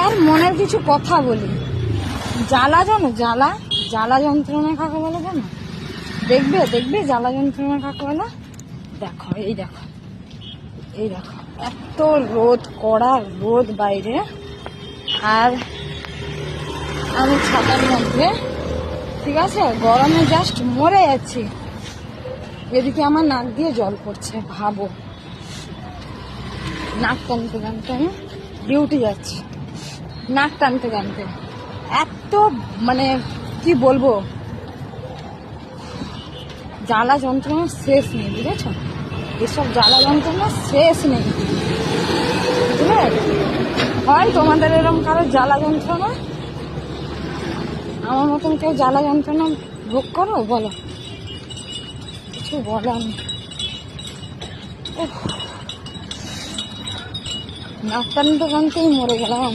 আর মনের কিছু কথা বলি। জ্বালা জানো, জ্বালা জ্বালা যন্ত্রণা কাকে বলে জানো? দেখবে দেখবে জ্বালা যন্ত্রণা কাকে বলে। দেখো এই দেখো, এই দেখো, এত রোদ, কড়া রোদ বাইরে, আর আমি ছাতার মধ্যে, ঠিক আছে, গরমে জাস্ট মরে যাচ্ছি। এদিকে আমার নাক দিয়ে জল পড়ছে, ভাবো। নাক টানতে টানতে আমি ডিউটি যাচ্ছি, নাক টানতে টানতে। এত মানে কি বলবো, জ্বালা যন্ত্রণার শেষ নেই, বুঝেছ? এসব জ্বালা যন্ত্রণার শেষ নেই, বুঝলে? হয় তোমাদের এরকম কারো জ্বালা যন্ত্রণা, আমার মতন কেউ জ্বালা যন্ত্রণা ভোগ করো, বলো? কিছু বলার নেই। নাক টানতে টানতেই মরে গেলাম।